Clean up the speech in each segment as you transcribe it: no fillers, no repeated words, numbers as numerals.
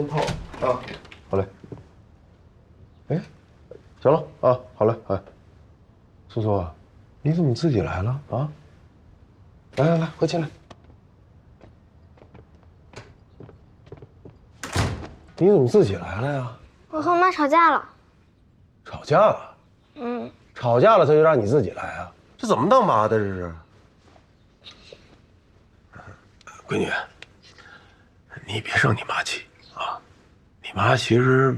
泡啊，好嘞。哎，行了啊，好嘞，哎，苏苏啊，你怎么自己来了啊？来，快进来。你怎么自己来了呀？我和我妈吵架了。吵架了？吵架了他就让你自己来啊？这怎么当妈的这是？闺女，你别生你妈气啊！你妈其实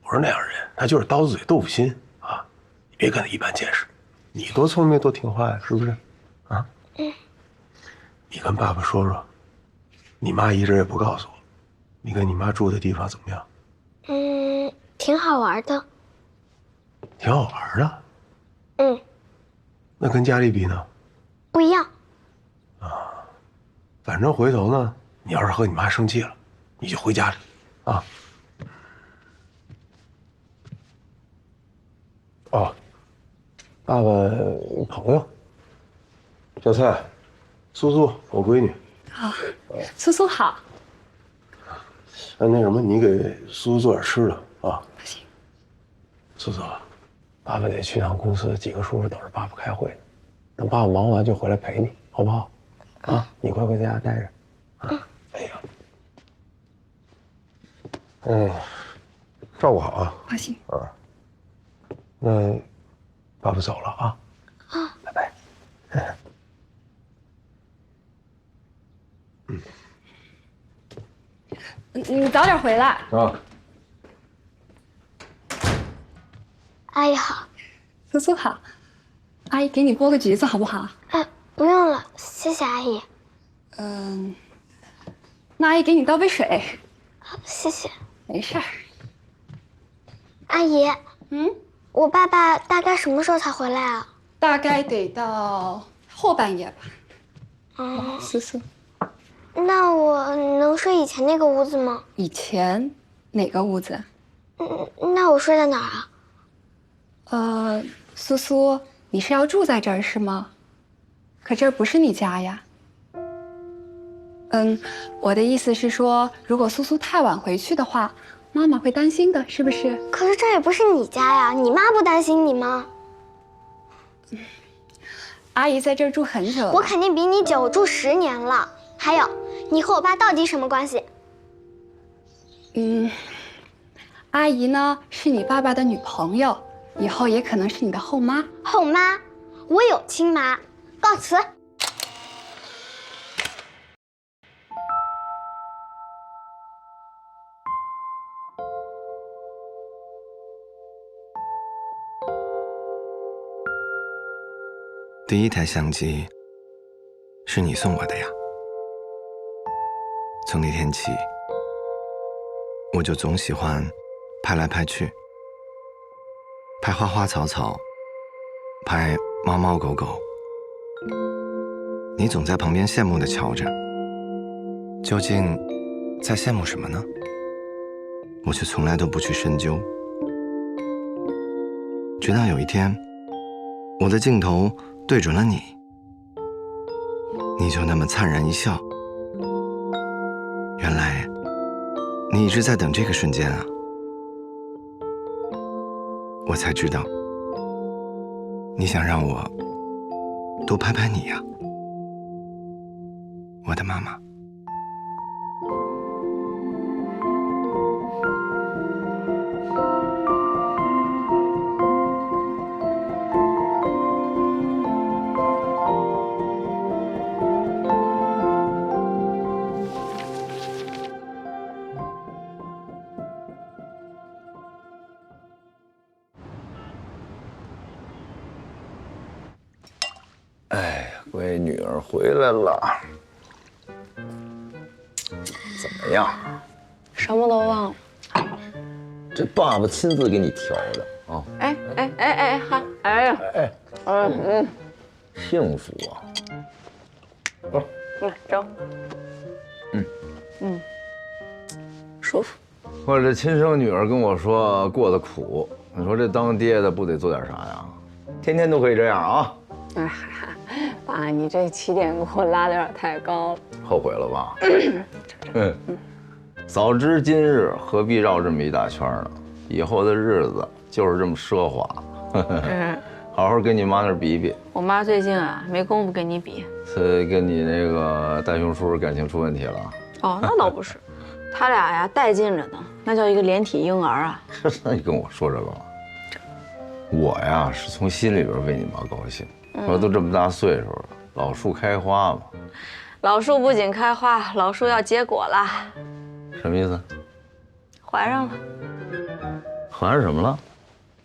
不是那样人，她就是刀子嘴豆腐心啊！你别跟她一般见识。你多聪明多听话呀，是不是？啊？你跟爸爸说说，你妈一直也不告诉我，你跟你妈住的地方怎么样？挺好玩的。挺好玩的。那跟家里比呢？不一样。反正回头呢，你要是和你妈生气了，你就回家里，啊。哦，爸爸朋友，小蔡，苏苏，我闺女。好，苏苏好。那什么，你给苏苏做点吃的啊。行。苏苏，爸爸得去趟公司，几个叔叔等着爸爸开会呢。等爸爸忙完就回来陪你，好不好？啊，你乖乖在家待着。哎呀，照顾好啊。放心。那爸爸走了啊。拜拜。你早点回来啊。阿姨好。苏苏好，阿姨给你剥个橘子好不好？不用了，谢谢阿姨。那阿姨给你倒杯水。好，谢谢。没事儿。阿姨，我爸爸大概什么时候才回来啊？大概得到后半夜吧。苏苏，那我能睡以前那个屋子吗？以前哪个屋子？那我睡在哪儿啊？苏苏，你是要住在这儿是吗？可这儿不是你家呀。我的意思是说，如果苏苏太晚回去的话，妈妈会担心的，是不是？可是这也不是你家呀，你妈不担心你吗？阿姨在这儿住很久了。我肯定比你久，住10年了。还有，你和我爸到底什么关系？阿姨呢是你爸爸的女朋友，以后也可能是你的后妈。后妈？我有亲妈。告辞。第一台相机是你送我的呀。从那天起，我就总喜欢拍来拍去，拍花花草草，拍猫猫狗狗。你总在旁边羡慕地瞧着，究竟在羡慕什么呢？我却从来都不去深究。直到有一天，我的镜头对准了你，你就那么灿然一笑。原来你一直在等这个瞬间啊！我才知道，你想让我多拍拍你呀，我的妈妈。闺女儿回来了，怎么样？什么都忘了。这爸爸亲自给你调的啊！幸福啊！来，走。舒服。我这亲生女儿跟我说过得苦，你说这当爹的不得做点啥呀？天天都可以这样啊！哎，爸，你这起点给我拉的有点太高了。后悔了吧？早知今日，何必绕这么一大圈呢？以后的日子就是这么奢华。好好跟你妈那儿比比。我妈最近啊没工夫跟你比。跟你那个大熊叔感情出问题了？哦，那倒不是，他俩呀带劲着呢，那叫一个连体婴儿啊。那你跟我说这个吗？我呀是从心里边为你妈高兴。我说都这么大岁数了，老树开花嘛。老树不仅开花，老树要结果了。什么意思？怀上了。怀上什么了？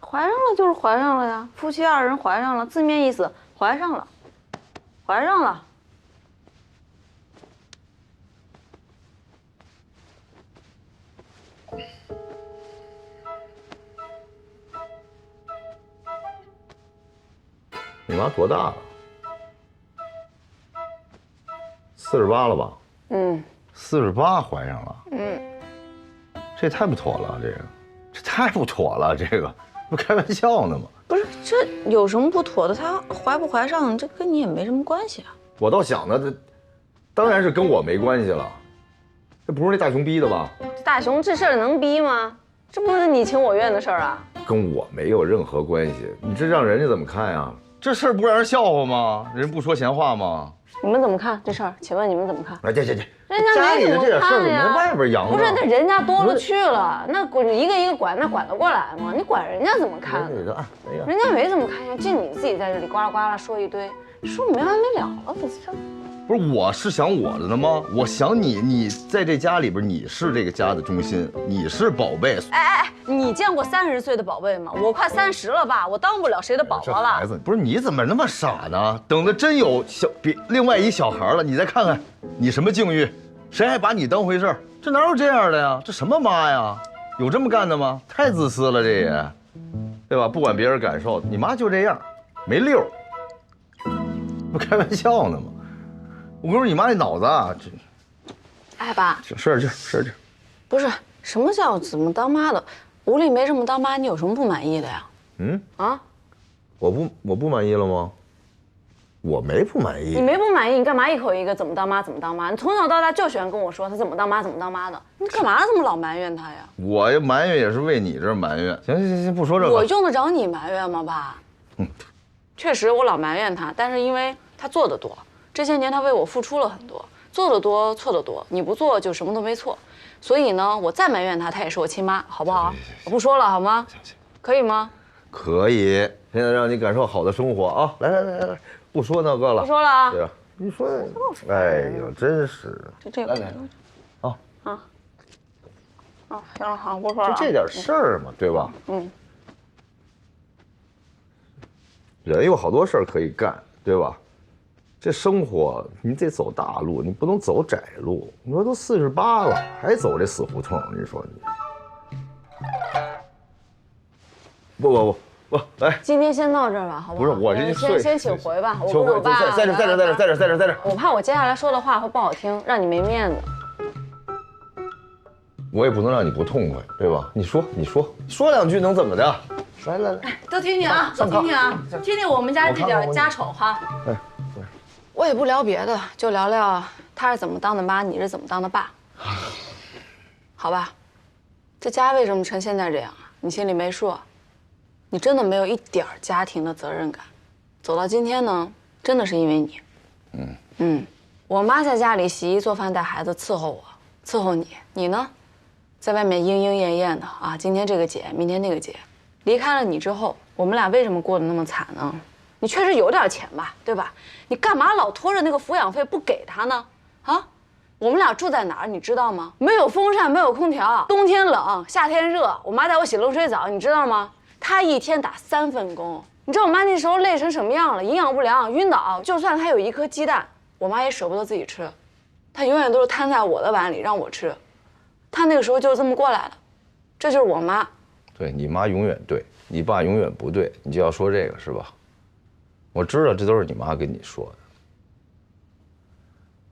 怀上了就是怀上了呀，夫妻二人怀上了，字面意思怀上了，怀上了。你妈多大了？48了吧？48怀上了。这也太不妥了，这太不妥了，这个不开玩笑呢吗？不是，这有什么不妥的？他怀不怀上，这跟你也没什么关系啊。我倒想呢，这当然是跟我没关系了。这不是那大熊逼的吧？大熊这事儿能逼吗？这不是你情我愿的事儿啊。跟我没有任何关系，你这让人家怎么看呀？这事儿不让人笑话吗？人不说闲话吗？你们怎么看这事儿？请问你们怎么看？这，人家家里的这点事儿怎么呀？外边扬呢？不是，那人家多了去了，那一个一个管，那管得过来吗？你管人家怎么看呢？人家没怎么看呀，就你自己在这里呱啦呱啦说一堆，说没完没了了，这。不是，我是想我的呢吗？我想你，你在这家里边，你是这个家的中心，你是宝贝。哎，你见过30岁的宝贝吗？我快30了吧，我当不了谁的宝宝了。这孩子，不是你怎么那么傻呢？等着真有另外一小孩了，你再看看你什么境遇，谁还把你当回事儿？这哪有这样的呀？这什么妈呀？有这么干的吗？太自私了，这也，对吧？不管别人感受，你妈就这样，没溜儿，不开玩笑呢吗？我跟你说，你妈那脑子啊，这，哎爸，使点劲，不是什么叫怎么当妈的？屋里没这么当妈，你有什么不满意的呀？我不满意了吗？我没不满意。你没不满意，你干嘛一口一个怎么当妈怎么当妈？你从小到大就喜欢跟我说他怎么当妈怎么当妈的，你干嘛这么老埋怨他呀？我埋怨也是为你这埋怨。行，不说这个。我用得着你埋怨吗，爸？确实我老埋怨他，但是因为他做得多。这些年他为我付出了很多，做得多错得多，你不做就什么都没错，所以呢，我再埋怨他，他也是我亲妈，好不好？我不说了，好吗？行，可以吗？可以。现在让你感受好的生活啊！来，不说那个了，不说了啊！对吧？你说，哎呦，真是。就这个。来，啊，行了，好，不说了。就这点事儿嘛，对吧？人有好多事儿可以干，对吧？这生活你得走大路，你不能走窄路。你说都48了，还走这死胡同，你说你？不，来，今天先到这儿吧，好不好？不是我这先请回吧，我跟我爸在这。我怕我接下来说的话会不好听，让你没面子。我也不能让你不痛快，对吧？你说两句能怎么的？来，都听听啊，听听我们家这点家丑哈。我也不聊别的，就聊聊他是怎么当的妈，你是怎么当的爸，好吧？这家为什么成现在这样啊？你心里没数？你真的没有一点家庭的责任感，走到今天呢，真的是因为你。我妈在家里洗衣做饭带孩子伺候我，伺候你，你呢，在外面莺莺燕燕的啊，今天这个姐，明天那个姐。离开了你之后，我们俩为什么过得那么惨呢？你确实有点钱吧，对吧？你干嘛老拖着那个抚养费不给他呢？啊，我们俩住在哪儿，你知道吗？没有风扇，没有空调，冬天冷，夏天热。我妈带我洗冷水澡，你知道吗？她一天打3份工，你知道我妈那时候累成什么样了？营养不良，晕倒。就算她有1颗鸡蛋，我妈也舍不得自己吃，她永远都是摊在我的碗里让我吃。她那个时候就是这么过来的，这就是我妈。对你妈永远对，你爸永远不对，你就要说这个是吧？我知道这都是你妈跟你说的。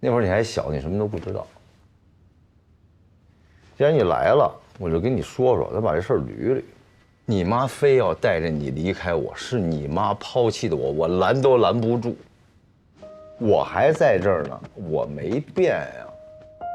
那会儿你还小，你什么都不知道。既然你来了，我就跟你说说，咱把这事儿捋捋。你妈非要带着你离开我，是你妈抛弃的我，我拦都拦不住。我还在这儿呢，我没变呀。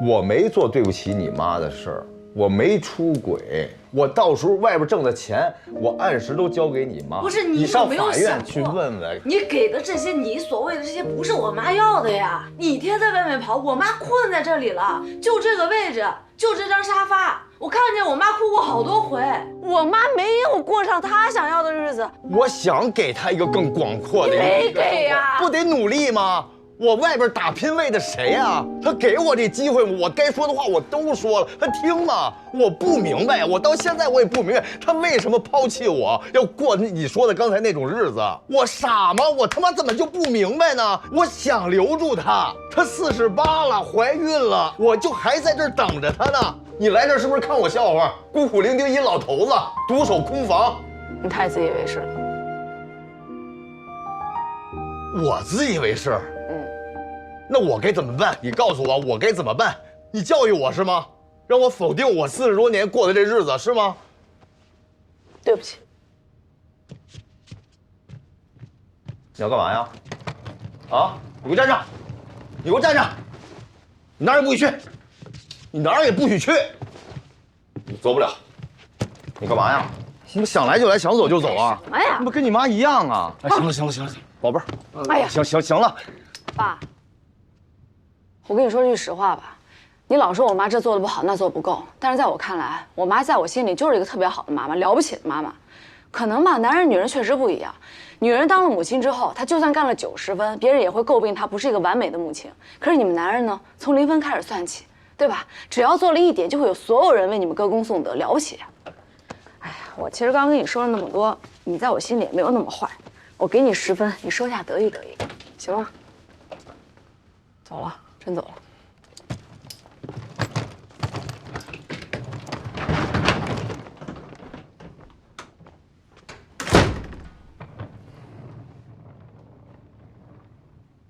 我没做对不起你妈的事儿，我没出轨，我到时候外边挣的钱，我按时都交给你妈。不是你上有没有法院想过去问问。你给的这些，你所谓的这些不是我妈要的呀！你天在外面跑，我妈困在这里了，就这个位置，就这张沙发，我看见我妈哭过好多回。我妈没有过上她想要的日子，我想给她一个更广阔的，没给呀，不得努力吗？我外边打拼为的谁呀？他给我这机会，我该说的话我都说了，他听吗？我不明白，我到现在我也不明白，他为什么抛弃我，要过你说的刚才那种日子？我傻吗？我他妈怎么就不明白呢？我想留住他，他48了，怀孕了，我就还在这儿等着他呢。你来这儿是不是看我笑话？孤苦伶仃一老头子，独守空房，你太自以为是了。我自以为是。那我该怎么办？你告诉我，我该怎么办？你教育我是吗？让我否定我40多年过的这日子是吗？对不起。你要干嘛呀？啊！你给我站着！你给我站着！你哪儿也不许去！你哪儿也不许去！你走不了。你干嘛呀？你们想来就来，想走就走啊？什么呀？你不跟你妈一样啊？哎，行了行了行了，宝贝儿。哎呀，行了。爸，我跟你说句实话吧，你老说我妈这做的不好，那做不够，但是在我看来，我妈在我心里就是一个特别好的妈妈，了不起的妈妈。可能吧，男人女人确实不一样。女人当了母亲之后，她就算干了90分，别人也会诟病她不是一个完美的母亲。可是你们男人呢，从0分开始算起，对吧？只要做了1点，就会有所有人为你们歌功颂德，了不起。哎呀，我其实刚跟你说了那么多，你在我心里也没有那么坏。我给你10分，你收下得意得意，行吗？走了，真走了。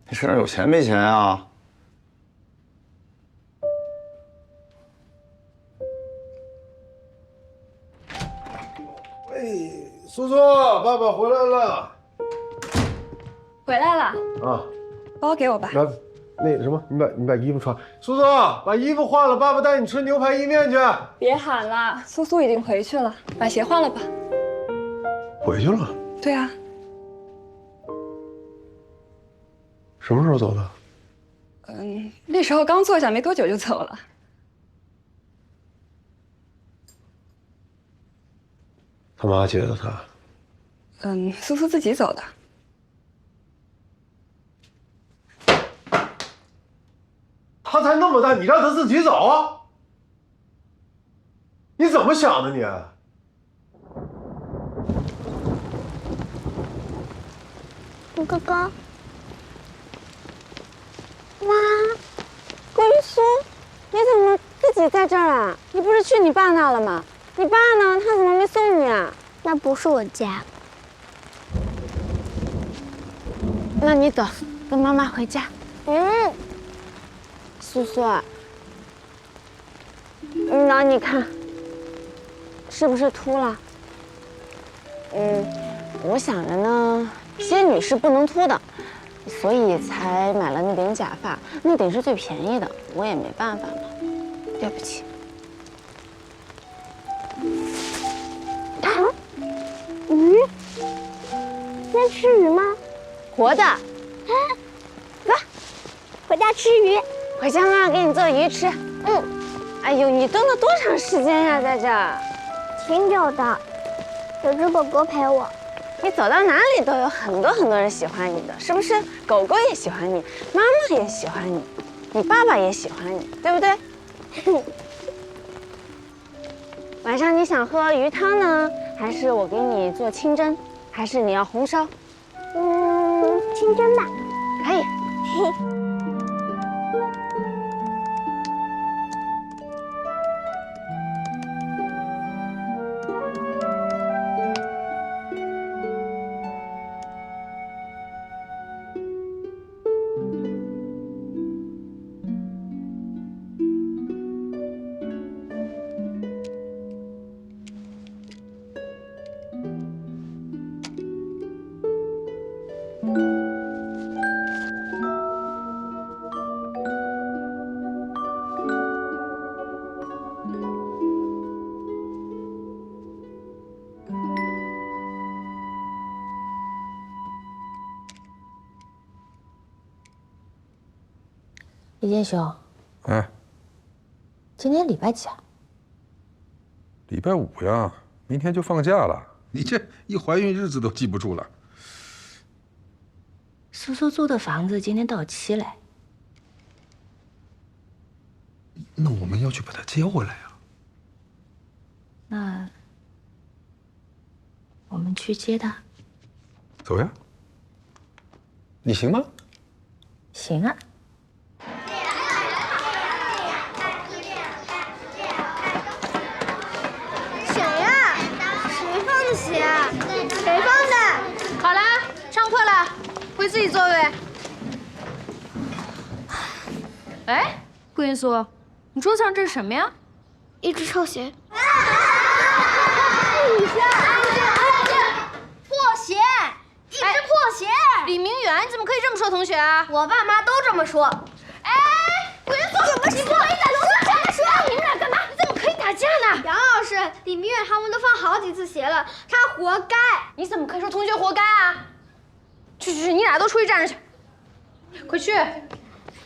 你身上有钱没钱啊？哎，苏苏，爸爸回来了。回来了，啊，包给我吧。来，那什么，你把衣服穿。苏苏，把衣服换了，爸爸带你吃牛排意面去。别喊了，苏苏已经回去了，把鞋换了吧。回去了？对啊，什么时候走的？那时候刚坐下没多久就走了。他妈接的他。苏苏自己走的。他才那么大，你让他自己走？你怎么想的你？哥哥，妈，桂苏，你怎么自己在这儿啊？你不是去你爸那了吗？你爸呢？他怎么没送你啊？那不是我家。那你走，跟妈妈回家。苏苏，那你看，是不是秃了？我想着呢，仙女是不能秃的，所以才买了那顶假发，那顶是最便宜的，我也没办法嘛，对不起。鱼？在吃鱼吗？活的，走，回家吃鱼。回家妈妈给你做鱼吃。哎呦，你蹲了多长时间呀，在这儿？挺久的，有只狗狗陪我。你走到哪里都有很多人喜欢你的，是不是？狗狗也喜欢你，妈妈也喜欢你，你爸爸也喜欢你，对不对？晚上你想喝鱼汤呢，还是我给你做清蒸，还是你要红烧？清蒸吧。可以。李建雄，今天礼拜几啊？礼拜5呀，明天就放假了。你这一怀孕日子都记不住了。苏苏租的房子今天到期嘞。那我们要去把她接回来呀。那我们去接她。走呀。你行吗？行啊。谁呀？谁放的鞋啊？谁放的？好啦，上课了，回自己座位。哎，顾云苏，你桌子上这是什么呀？一只臭鞋。破鞋，一只破鞋。李明远，你怎么可以这么说同学啊？我爸妈都这么说。哎，顾云苏，你不可以在楼下这么说。你们俩干嘛？你怎么可以打架呢？杨老师，李明远他们都放好几次鞋了，他活该。你怎么可以说同学活该啊？去，你俩都出去站着去，快去！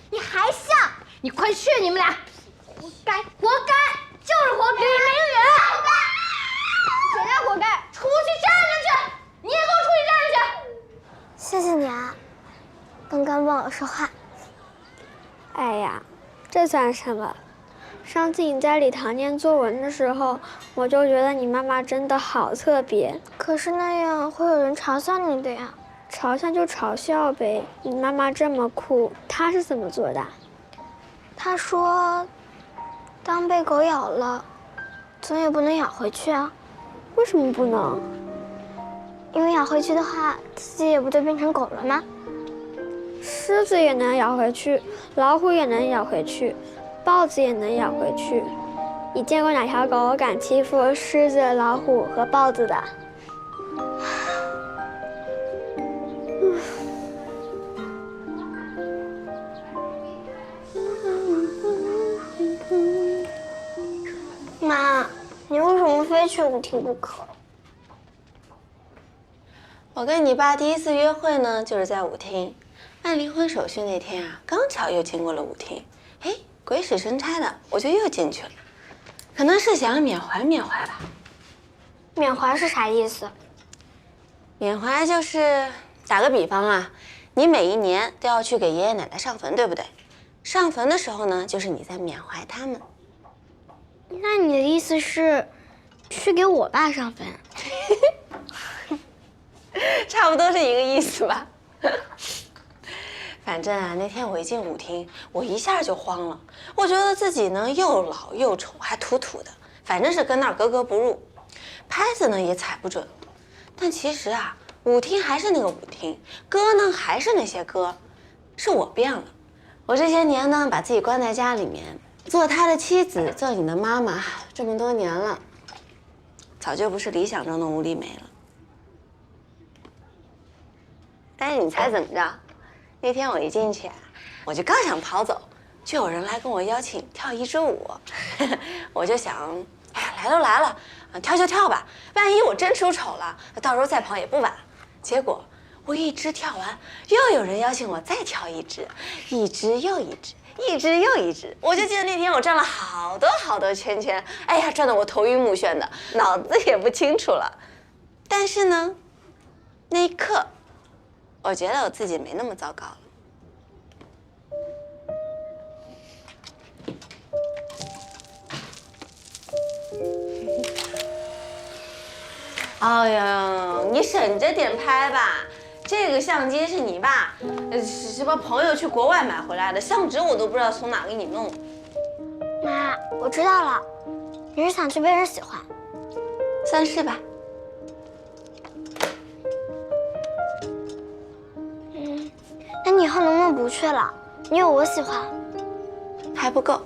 你还像？你快去，你们俩！活该，活该，就是活该。李明远，活该。谁家活该？出去站着去！你也给我出去站着去！谢谢你啊，刚刚帮我说话。哎呀，这算什么？上次你在礼堂念作文的时候，我就觉得你妈妈真的好特别。可是那样会有人嘲笑你的呀。嘲笑就嘲笑呗，你妈妈这么酷，她是怎么做的？她说，当被狗咬了，总也不能咬回去啊。为什么不能？因为咬回去的话，自己也不就变成狗了吗？狮子也能咬回去，老虎也能咬回去，豹子也能咬回去。你见过哪条狗敢欺负狮子、老虎和豹子的？妈，你为什么非去舞厅不可？我跟你爸第一次约会呢，就是在舞厅。办离婚手续那天啊，刚巧又经过了舞厅，哎，鬼使神差的，我就又进去了。可能是想缅怀缅怀吧。缅怀是啥意思？缅怀就是打个比方啊，你每一年都要去给爷爷奶奶上坟，对不对？上坟的时候呢，就是你在缅怀他们。那你的意思是，去给我爸上坟？差不多是一个意思吧。反正啊，那天我一进舞厅，我一下就慌了。我觉得自己呢又老又丑，还土土的，反正是跟那儿格格不入。拍子呢也踩不准，但其实啊，舞厅还是那个舞厅，歌呢还是那些歌，是我变了。我这些年呢，把自己关在家里面，做他的妻子，做你的妈妈，这么多年了，早就不是理想中的吴丽梅了。但是你猜怎么着？那天我一进去啊，我就刚想跑走，就有人来跟我邀请跳一支舞。我就想，哎呀，来都来了，跳就跳吧，万一我真出丑了，到时候再跑也不晚。结果我一支跳完，又有人邀请我再跳一支，一支又一支，一支又一支。我就记得那天我转了好多好多圈圈，哎呀，转得我头晕目眩的，脑子也不清楚了。但是呢，那一刻，我觉得我自己没那么糟糕了。哎呀，你省着点拍吧，这个相机是你爸，什么朋友去国外买回来的，相纸我都不知道从哪给你弄。妈，我知道了，你是想去被人喜欢，算是吧。那你以后能不能不去了？你有我喜欢。还不够。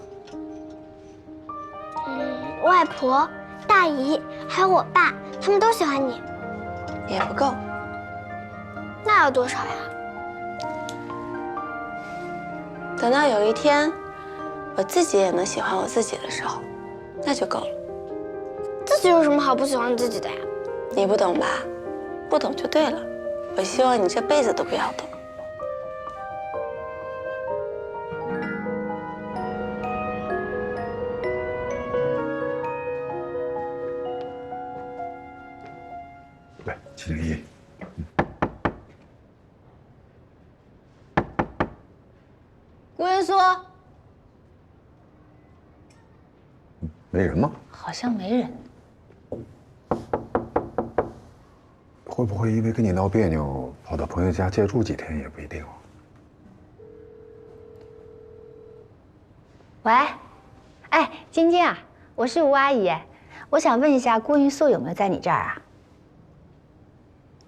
外婆、大姨还有我爸，他们都喜欢你。也不够。那要多少呀？等到有一天，我自己也能喜欢我自己的时候，那就够了。自己有什么好不喜欢自己的呀？你不懂吧？不懂就对了。我希望你这辈子都不要懂。对，701。顾云苏，没人吗？好像没人。会不会因为跟你闹别扭，跑到朋友家借住几天也不一定哦。喂，哎，晶晶啊，我是吴阿姨，我想问一下顾云素有没有在你这儿啊？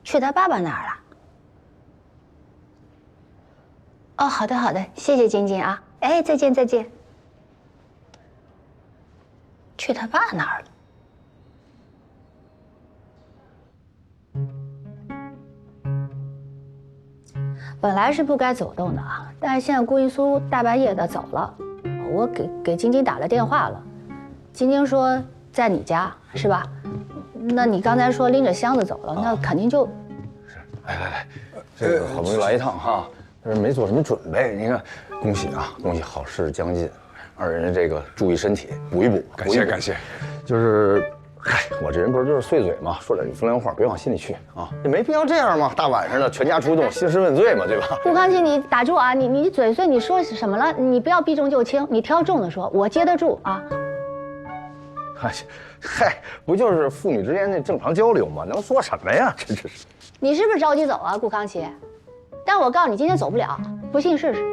去他爸爸那儿了。哦，好的好的，谢谢晶晶啊。哎，再见再见。去他爸那儿了。本来是不该走动的啊，但是现在顾云苏大半夜的走了，我给晶晶打了电话了，晶晶说在你家是吧？那你刚才说拎着箱子走了，那肯定就……是，来，这个好不容易来一趟哈，但是没做什么准备。你看，恭喜啊，恭喜好事将近，二人这个注意身体，补一补，感谢感谢。就是，嗨，我这人不是就是碎嘴嘛，说点风凉话，别往心里去啊，也没必要这样嘛。大晚上的，全家出动，兴师问罪嘛，对吧？顾康熙，你打住啊！你嘴碎，你说什么了？你不要避重就轻，你挑重的说，我接得住啊。嗨，不就是父女之间那正常交流吗？能说什么呀？这是。你是不是着急走啊，顾康熙？但我告诉你，今天走不了，不信试试。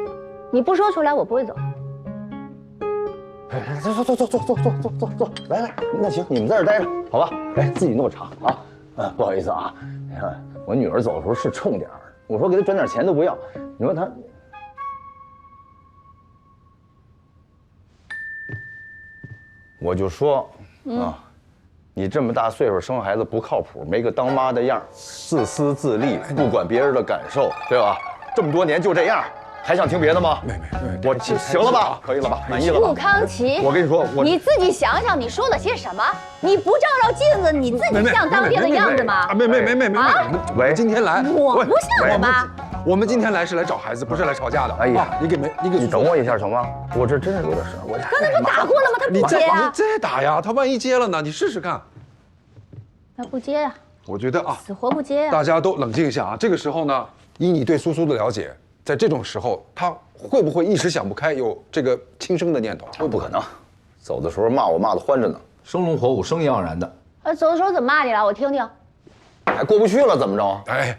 你不说出来，我不会走。哎，坐，来，那行，你们在这待着，好吧？来，自己弄茶啊。不好意思啊，你看我女儿走的时候是冲点儿，我说给她转点钱都不要，你说她。我就说啊，你这么大岁数生孩子不靠谱，没个当妈的样，自私自利，不管别人的感受，对吧？这么多年就这样，还想听别的吗？没，我行了吧？可以了吧？满意了吧？顾康琪，我跟你说，你自己想想，你说了些什么？你不照照镜子，你自己像当爹的样子吗？没，喂，今天来，我不像我妈。我们今天来是来找孩子，不是来吵架的。哎呀，你等我一下行吗？我这真是有点事儿，我刚才不打过了吗？他不接啊！你再打呀，他万一接了呢？你试试看。他不接呀。我觉得啊，死活不接呀。大家都冷静一下啊。这个时候呢，以你对苏苏的了解，在这种时候，他会不会一时想不开，有这个轻生的念头？不可能，走的时候骂我骂得欢着呢，生龙活虎，生意盎然的。走的时候怎么骂你了？我听听。还过不去了，怎么着？哎，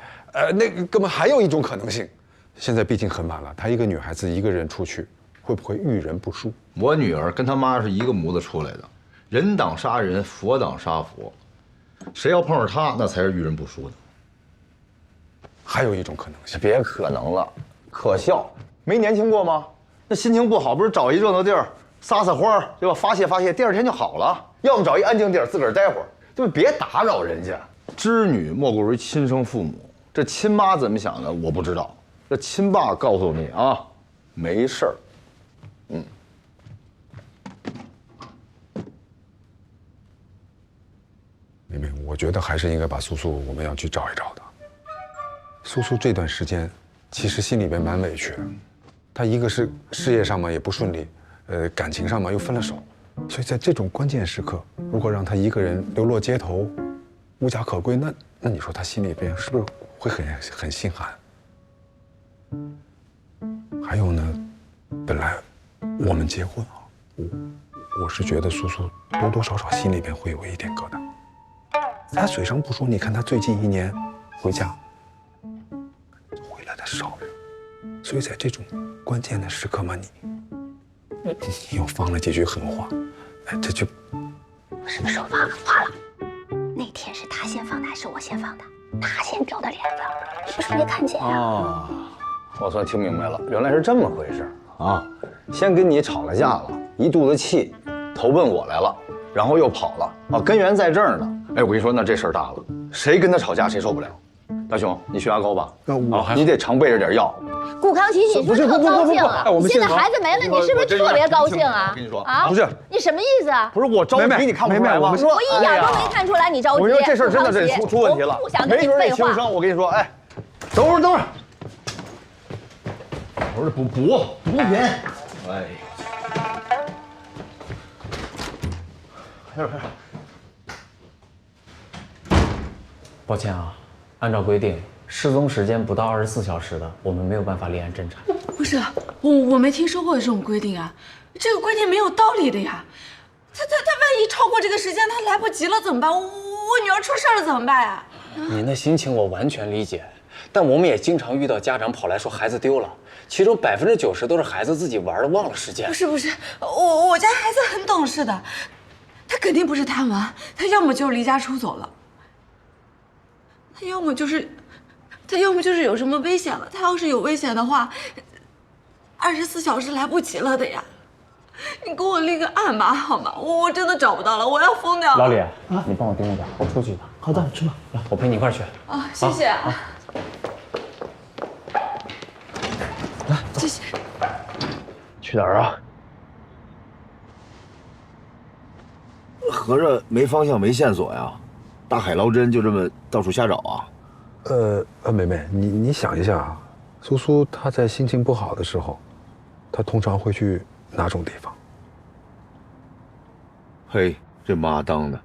那个根本还有一种可能性。现在毕竟很晚了，她一个女孩子一个人出去，会不会遇人不淑？我女儿跟她妈是一个模子出来的，人挡杀人，佛挡杀佛，谁要碰上她，那才是遇人不淑的。还有一种可能性，别可能了，可笑，没年轻过吗？那心情不好，不是找一热闹地儿撒撒欢儿，对吧？发泄，第二天就好了。要么找一安静地儿自个儿待会儿，对吧？别打扰人家。织女莫过于亲生父母，这亲妈怎么想的我不知道。这亲爸告诉你啊，没事儿。妹妹，我觉得还是应该把苏苏我们要去找一找的。苏苏这段时间其实心里边蛮委屈的，她一个是事业上嘛也不顺利，感情上嘛又分了手，所以在这种关键时刻，如果让她一个人流落街头，无家可归，那你说她心里边是不是会很心寒？还有呢，本来我们结婚啊，我是觉得苏苏多多少少心里边会有一点疙瘩。她嘴上不说，你看她最近1年回家回来的少，所以在这种关键的时刻嘛，你又放了几句狠话，哎，这就我什么时候放狠话了？那天是他先放的还是我先放的？他先找的脸子，你不是没看见啊？我算听明白了，原来是这么回事啊！先跟你吵了架了，一肚子气，投奔我来了，然后又跑了啊！根源在这儿呢。哎，我跟你说，那这事儿大了，谁跟他吵架谁受不了。大兄，你血压高吧？你得常备着点药。顾康琪，你是不是特高兴啊？现在孩子没了，你是不是特别高兴啊？我跟你说啊，不是，你什么意思啊？不是我着急，你看不出来吗？我一点都没看出来你着急。我说这事儿真的出问题了，不想跟你废话。我跟你说，哎，等会儿，我说补品，哎，快点，抱歉啊，按照规定，失踪时间不到24小时的，我们没有办法立案侦查。不是，我没听说过有这种规定啊，这个规定没有道理的呀。他万一超过这个时间，他来不及了怎么办？我女儿出事了怎么办呀？您的心情我完全理解，但我们也经常遇到家长跑来说孩子丢了，其中90%都是孩子自己玩的忘了时间。不是，我家孩子很懂事的，他肯定不是贪玩，他要么就是离家出走了，他要么就是有什么危险了。他要是有危险的话，24小时来不及了的呀。你给我立个案吧，好吗？我真的找不到了，我要疯掉了。老李啊，你帮我盯着点，我出去一趟。好的，去吧。来，我陪你一块儿去。啊，谢谢。来，谢谢。去哪儿啊？合着没方向没线索呀？大海捞针就这么到处瞎找啊？梅梅，你想一下啊，苏苏她在心情不好的时候，她通常会去哪种地方？嘿，这妈当的！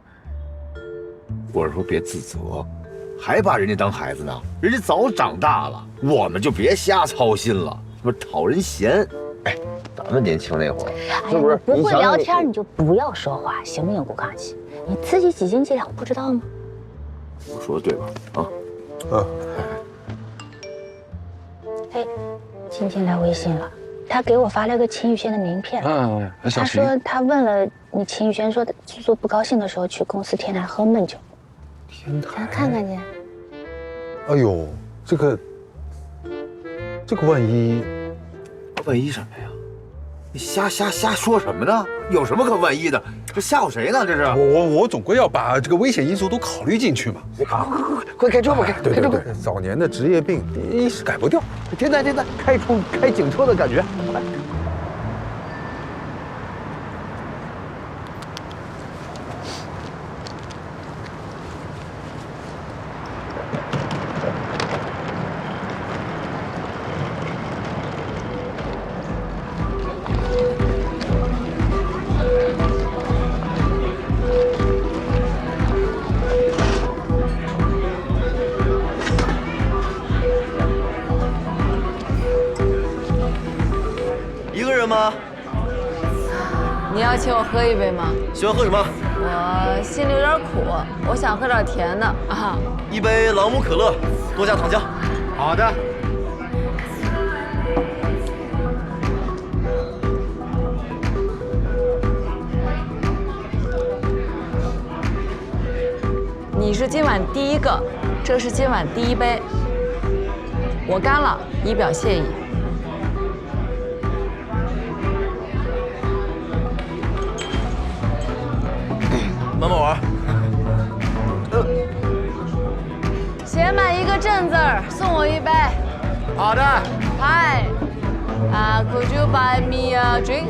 我是说别自责，还把人家当孩子呢，人家早长大了，我们就别瞎操心了，这不讨人嫌。哎，咱们年轻那会儿，是不是？不会聊天你就不要说话，行不行？顾康熙，你自己几斤几两不知道吗？我说的对吧？啊，哎，晶晶来微信了。他给我发了个秦宇轩的名片，他说他问了你，秦宇轩说苏苏不高兴的时候去公司天台喝闷酒。天台，咱看看去。哎呦，这个万一什么呀？你瞎说什么呢？有什么可万一的？这吓唬谁呢？这是我总归要把这个危险因素都考虑进去嘛。快开车吧，对，早年的职业病一时改不掉。停在，开警车的感觉。来，吗？你要请我喝一杯吗？喜欢喝什么？我心里有点苦，我想喝点甜的啊。一杯朗姆可乐，多加糖浆。好的。你是今晚第一个，这是今晚第一杯。我干了，以表谢意。慢慢玩。写满一个正字儿，送我一杯。好的。Hi, could you buy me a drink?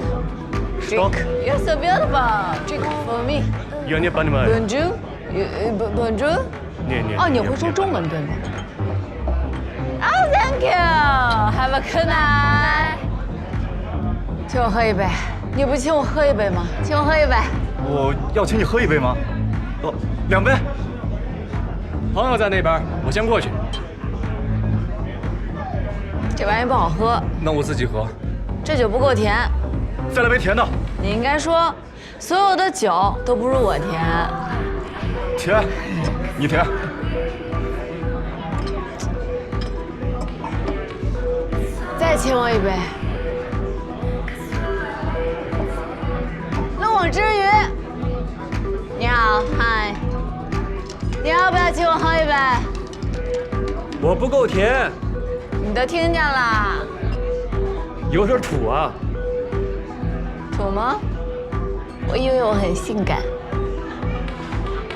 Drink. You're so beautiful. Drink for me. Bonjour. Bonjour. 哦，你会说中文对吗？Oh, thank you. Have a good night. 请我喝一杯。你不请我喝一杯吗？请我喝一杯。我要请你喝一杯吗？哦，2杯。朋友在那边，我先过去。这玩意不好喝。那我自己喝。这酒不够甜。再来杯甜的。你应该说，所有的酒都不如我甜。甜，你甜。再请我一杯。龙王之鱼，你好，嗨，你要不要请我喝一杯？我不够甜。你都听见了。有点土啊。土吗？我以为我很性感。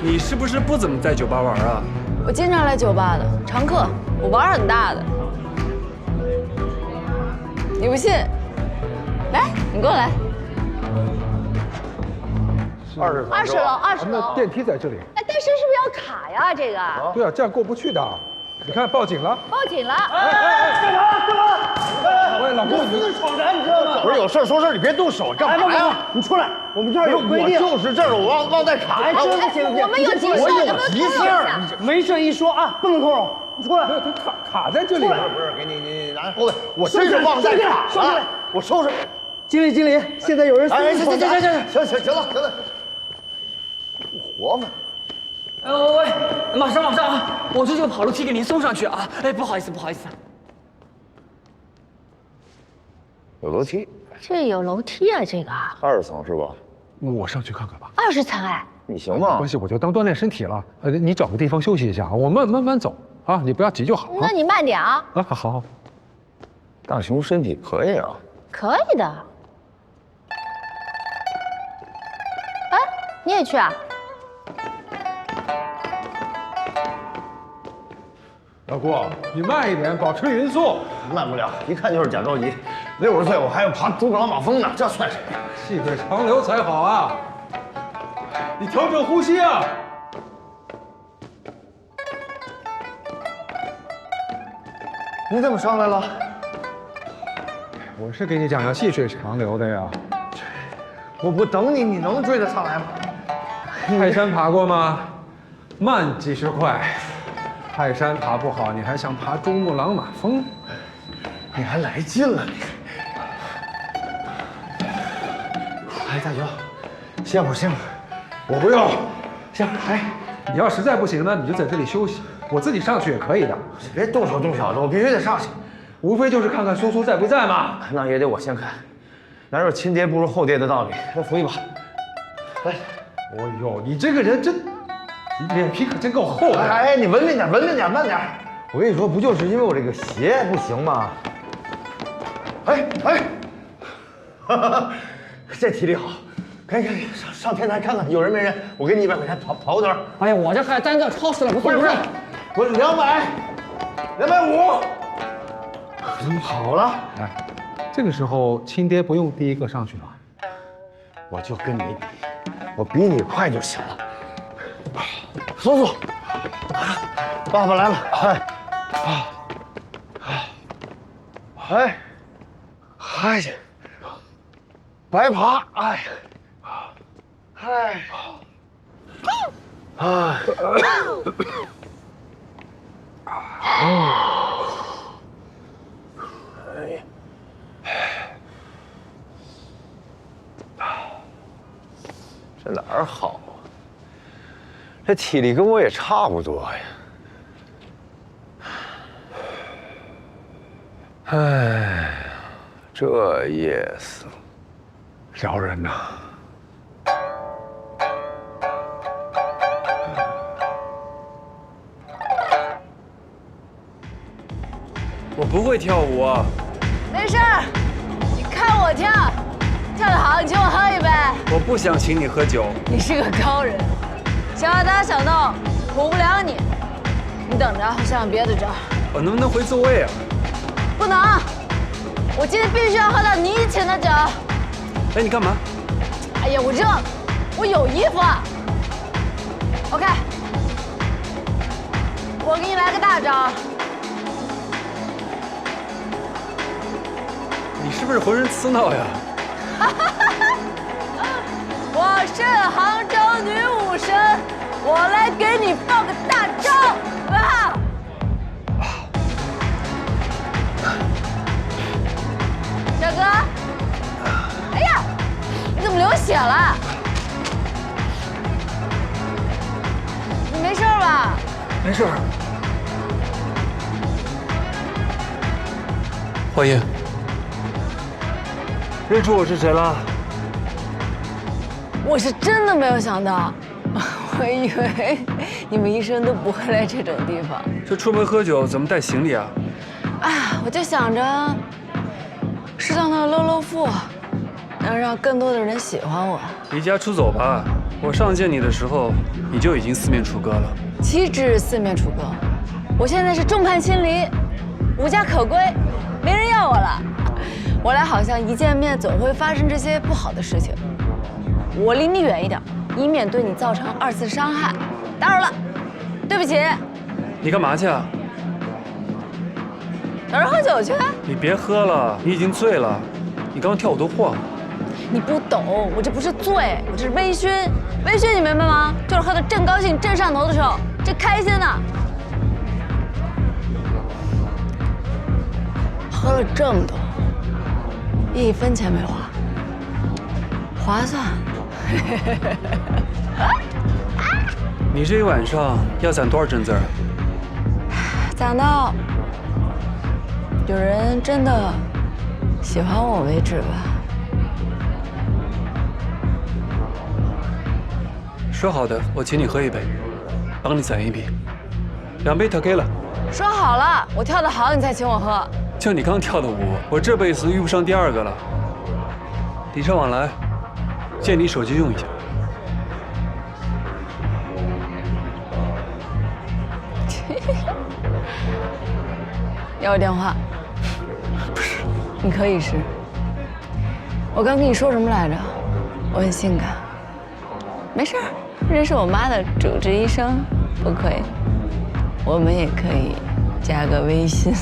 你是不是不怎么在酒吧玩啊？我经常来酒吧的，常客，我玩很大的。你不信？来，你过来。20楼。那电梯在这里。哎，但是是不是要卡呀？这个。对啊，这样过不去的。你看，报警了。报警了！干嘛？喂，老公，你吵啥？你知道吗？不是有事说事，你别动手，干嘛呀？你出来，我们这儿有规定。我就是这儿，我忘带卡。哎，我们有急事，我有急事儿。没事一说啊，不能通融。你出来。他卡在这里。不是，给你拿后背。我真是忘带卡了。我收拾。经理，现在有人。哎，行，行了。活吗？哎喂，马上啊！我这就跑楼梯给您送上去啊！哎，不好意思。有楼梯？这有楼梯啊，这个20层是吧？我上去看看吧。 20层哎，你行吗？没关系，我就当锻炼身体了。你找个地方休息一下，我们慢慢走啊，你不要急就好。那你慢点啊。啊，好。大熊身体可以啊。可以的。哎，你也去啊？ 老顾，你慢一点，保持匀速。慢不了，一看就是假着急。60岁我还要爬诸葛朗马峰呢，这算什么？细水长流才好啊！你调整呼吸啊！你怎么上来了？我是给你讲要细水长流的呀。我不等你，你能追得上来吗？泰山爬过吗？慢即是快。 泰山爬不好，你还想爬珠穆朗玛峰？你还来劲了你！哎，大熊，歇会儿。我不用。行，哎，你要实在不行呢，你就在这里休息，我自己上去也可以的。别动手动脚的，我必须得上去。无非就是看看苏苏在不在嘛。那也得我先看，哪有亲爹不如后爹的道理？来扶一把。来。哦呦，你这个人真…… 你脸皮可真够厚的！哎，你文明点，慢点。我跟你说，不就是因为我这个鞋不行吗？哎，这体力好，赶紧上天台看看有人没人，我给你100块钱跑个腿。哎呀，我这还单叫超市了，不是，我200，250。怎么好了？哎，这个时候亲爹不用第一个上去了，我就跟你比，我比你快就行了。 苏苏，爸爸来了！哎，白爬！这哪儿好？ 这体力跟我也差不多呀。哎，这夜色撩人呐！我不会跳舞啊。没事儿，你看我跳，跳得好，你请我喝一杯。我不想请你喝酒。你是个高人。 想要打小闹，唬不了你。你等着，我想想别的招。我能不能回座位啊？不能，我今天必须要喝到你请的酒。哎，你干嘛？哎呀，我热，我有衣服。OK， 我给你来个大招。你是不是浑身刺挠呀？我是杭州女武神，我来给你放个大招啊！小哥，哎呀，你怎么流血了？你没事吧？没事。欢迎。认出我是谁了？ 我是真的没有想到，我以为你们一生都不会来这种地方。这出门喝酒怎么带行李啊？啊，我就想着适当的露露富，能让更多的人喜欢我。离家出走吧！我上见你的时候，你就已经四面楚歌了。岂止四面楚歌，我现在是众叛亲离，无家可归，没人要我了。我俩好像一见面总会发生这些不好的事情。 我离你远一点，以免对你造成2次伤害。打扰了，对不起。你干嘛去啊？找人喝酒去。你别喝了，你已经醉了。你刚刚跳我都晃了。你不懂，我这不是醉，我这是微醺。微醺你明白吗？就是喝得正高兴、正上头的时候，正开心呢。喝了这么多，1分钱没花，划算。你这一晚上要攒多少真字儿？攒到有人真的喜欢我为止吧。说好的，我请你喝一杯，帮你攒一笔，2杯 tequila。说好了，我跳得好，你才请我喝。就你刚跳的舞，我这辈子遇不上第2个了。礼尚往来，借你手机用一下。要我电话？不是，你可以是。我刚跟你说什么来着？我很性感。没事儿，认识我妈的主治医生不亏。我们也可以加个微信。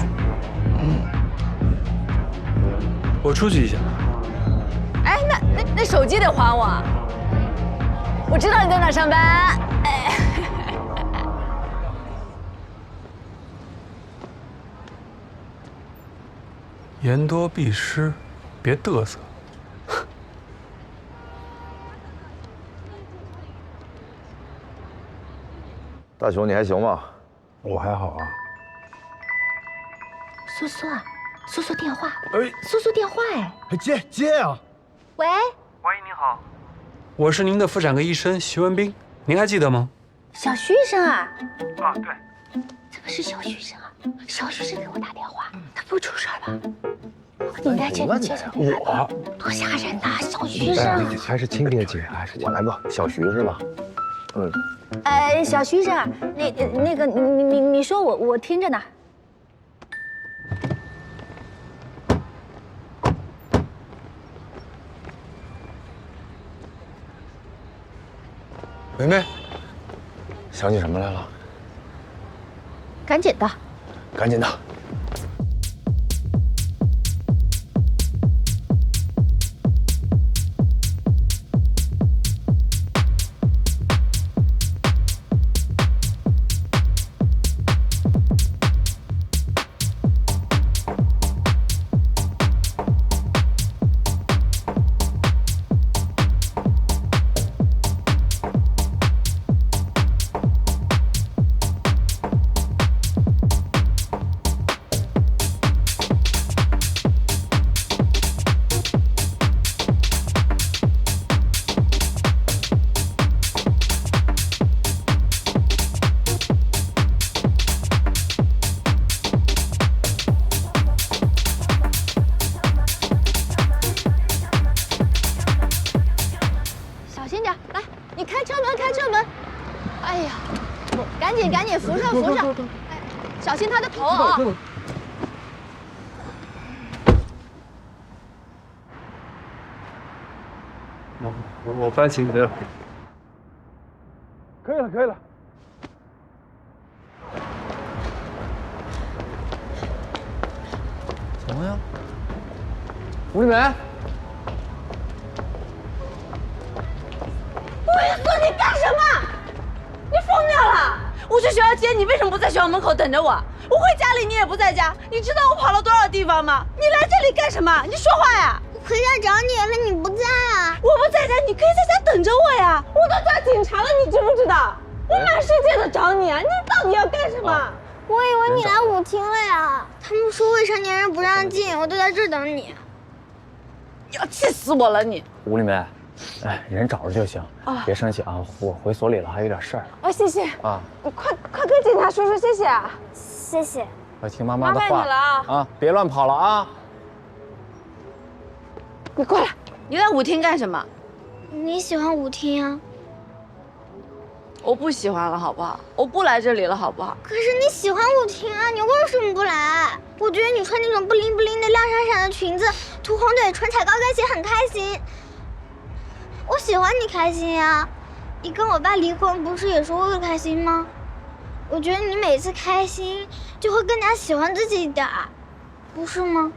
我出去一下。哎，那手机得还我。我知道你在哪上班。哎。言多必失，别嘚瑟。大雄，你还行吗？我还好啊。苏苏啊，苏苏电话，苏苏电话哎，接啊！喂，喂，您好，我是您的妇产科医生徐文斌，您还记得吗？小徐医生啊？啊，对。怎么是小徐医生啊？小徐医生给我打电话，他不会出事吧？你来接你接接。我多吓人呐，小徐医生。还是亲爹姐，还是我来吧。小徐是吧？小徐医生啊，那个你说我听着呢。梅梅，想起什么来了？赶紧的，赶紧的。赶紧扶上扶上，哎，小心他的头啊！我搬行李了。可以了，可以了。什么呀？吴丽梅。吴一思，你干什么？你疯掉了！我去学校接你，为什么不在学校门口等着我？我回家里你也不在家，你知道我跑了多少地方吗？你来这里干什么？你说话呀！我回家找你，可你不在啊！我不在家，你可以在家等着我呀！我都叫警察了，你知不知道？我满世界的找你啊！你到底要干什么？我以为你来舞厅了呀！他们说未成年人不让进，我都在这儿等你。你要气死我了你！吴丽梅，哎，人找着就行，别生气啊！我回所里了，还有点事儿。哦，谢谢啊！你快跟警察叔叔谢谢。谢谢。要听妈妈的话。麻烦你了啊！别乱跑了啊！你过来，你来舞厅干什么？你喜欢舞厅啊？我不喜欢了，好不好？我不来这里了，好不好？可是你喜欢舞厅啊，你为什么不来？我觉得你穿那种不灵不灵的亮闪闪的裙子，涂红腿唇踩高跟鞋很开心。我喜欢你开心呀，你跟我爸离婚不是也是为了开心吗？我觉得你每次开心就会更加喜欢自己一点。不是吗？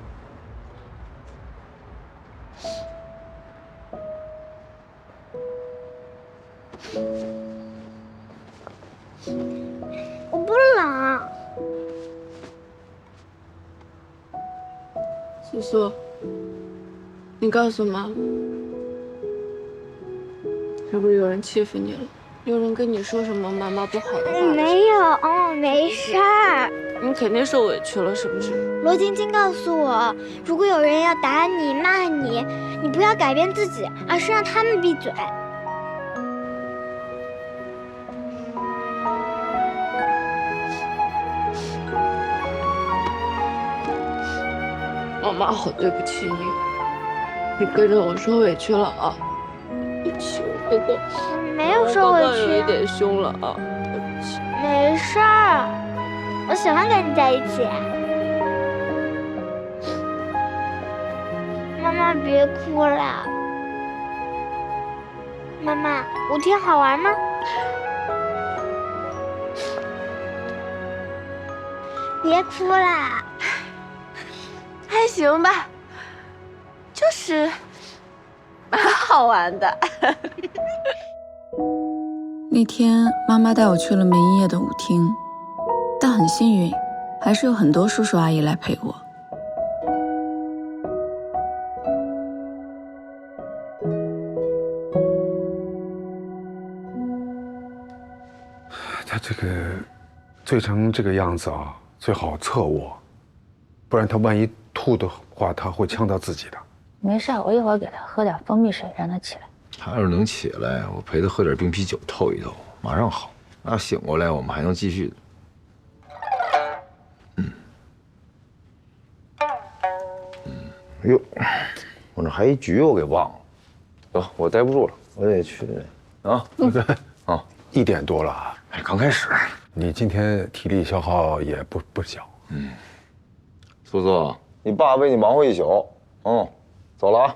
我不冷。苏苏，你告诉妈，是不是有人欺负你了？有人跟你说什么妈妈不好的话？没有，没事儿。你肯定受委屈了，是不是？罗晶晶告诉我，如果有人要打你、骂你，你不要改变自己，而是让他们闭嘴。妈好对不起你，你跟着我受委屈了啊！对不起，我哥哥，没有受委屈，有一点凶了啊，对不起。没事儿，我喜欢跟你在一起。妈妈别哭了。妈妈，5天好玩吗？别哭啦。还行吧，就是蛮好玩的。那天妈妈带我去了梅英叶的舞厅，但很幸运，还是有很多叔叔阿姨来陪我。他这个醉成这个样子啊，最好侧卧，不然他万一吐的话，他会呛到自己的。没事，我一会儿给他喝点蜂蜜水，让他起来。他要是能起来，我陪他喝点冰啤酒透一透，马上好。那醒过来，我们还能继续。哎呦，我这还一局我给忘了，得我待不住了，我得去啊。对，啊1点多了啊，哎，刚开始。你今天体力消耗也不小。苏苏，你爸为你忙活一宿，走了啊。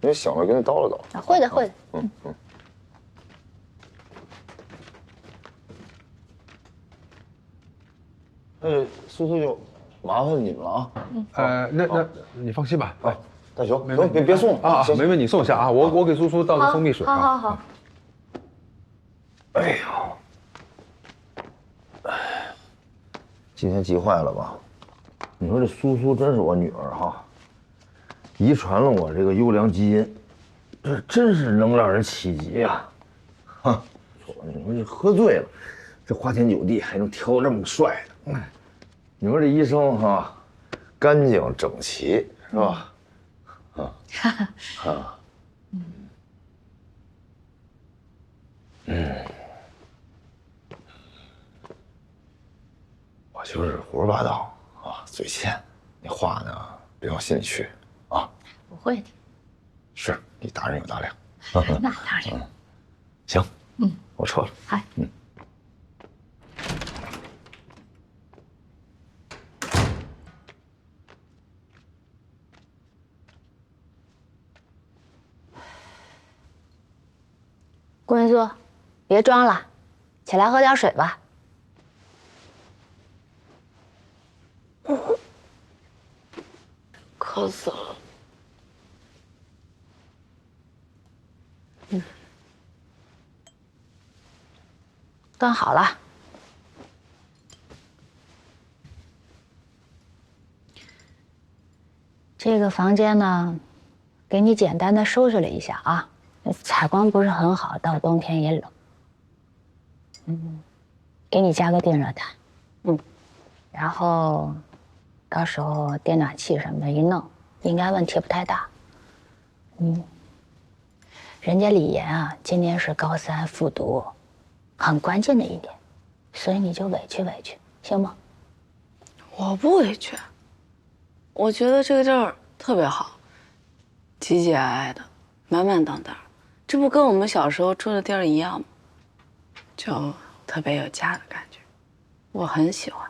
你醒了给你叨唠叨。会的，会的。苏苏就麻烦你们了啊。那你放心吧。哎，大熊，别送了啊！没问你送下啊，我给苏苏倒个蜂蜜水。好。哎呦，今天急坏了吧？你说这苏苏真是我女儿哈，遗传了我这个优良基因，这真是能让人起急呀！哈，你说这喝醉了，这花天酒地还能挑这么帅的，你说这医生哈，干净整齐是吧？我就是胡说八道啊，嘴欠，那话呢别往心里去啊。不会的，是你大人有大量。那当然。行，我撤了。嗨，顾云苏，别装了，起来喝点水吧。渴死了。端好了。这个房间呢，给你简单的收拾了一下啊。采光不是很好，到冬天也冷。给你加个电热毯。然后，到时候电暖气什么的一弄，应该问题不太大。人家李岩啊，今年是高3复读，很关键的一年，所以你就委屈委屈，行吗？我不委屈，我觉得这个地儿特别好，挤挤挨挨的，满满当当，这不跟我们小时候住的地儿一样吗？就特别有家的感觉，我很喜欢。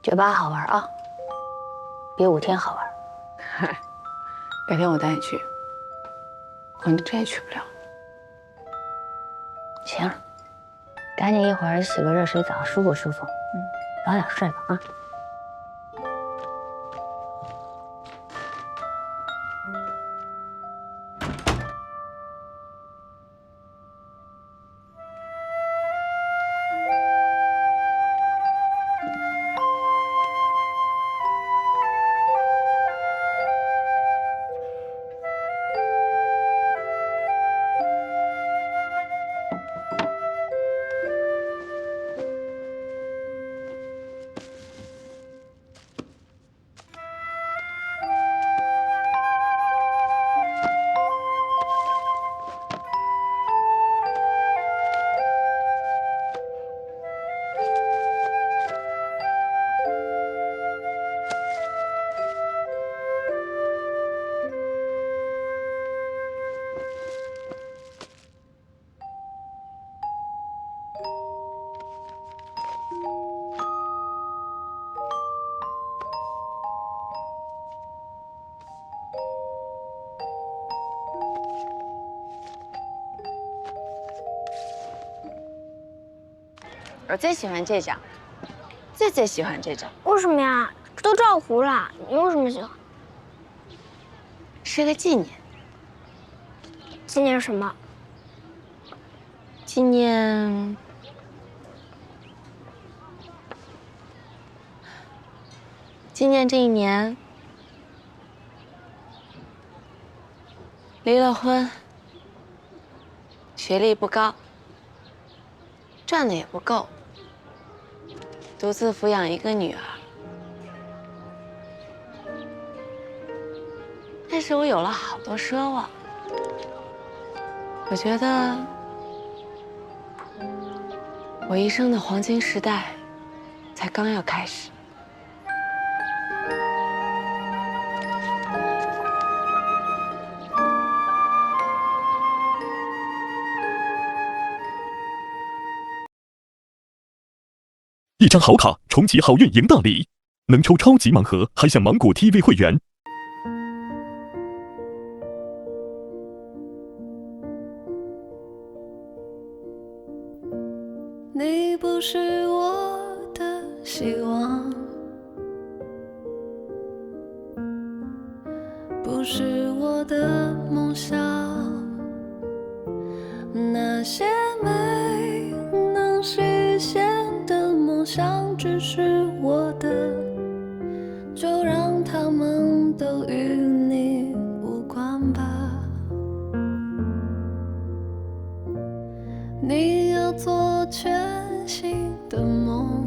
酒吧好玩啊，比5天好玩。嗨，改天我带你去，我这也去不了。行，赶紧一会儿洗个热水澡，舒服舒服。早点睡吧啊。我最喜欢这张，最喜欢这张。为什么呀？这都照糊了，你为什么喜欢？是个纪念。纪念什么？纪念这一年离了婚，学历不高，赚的也不够，独自抚养一个女儿。但是我有了好多奢望，我觉得我一生的黄金时代才刚要开始。一张好卡，重启好运赢大礼，能抽超级盲盒，还享芒果 TV 会员。你不是我的希望，不是我的梦想，那些没能实现的梦想只是我的，就让他们都与你无关吧。你要做全新的梦，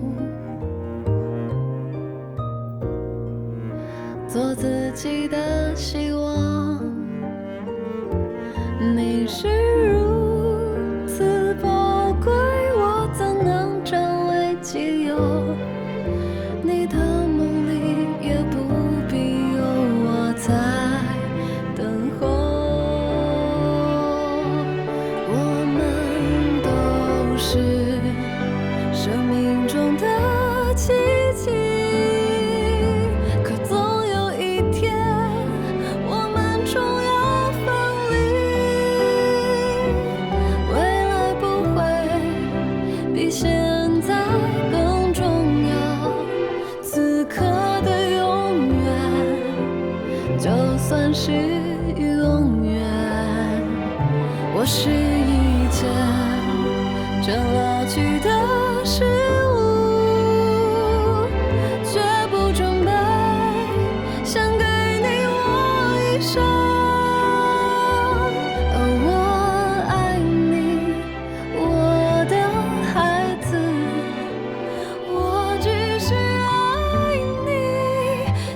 做自己的希望。你是如此宝贵，我怎能占为己有？你的梦里也不必有我在等候。我们都是生命中的奇迹，可总有一天我们终要分离。未来不会比现在更重要，此刻的永远就算是永远。我是一件正老去的事物，绝不准备想给你我一生。我爱你，我的孩子，我只是爱你，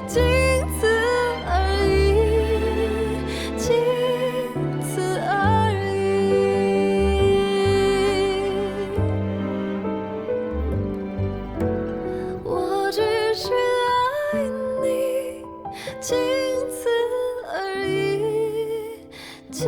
仅此而已，仅此而已。我只是爱你，仅此而已，仅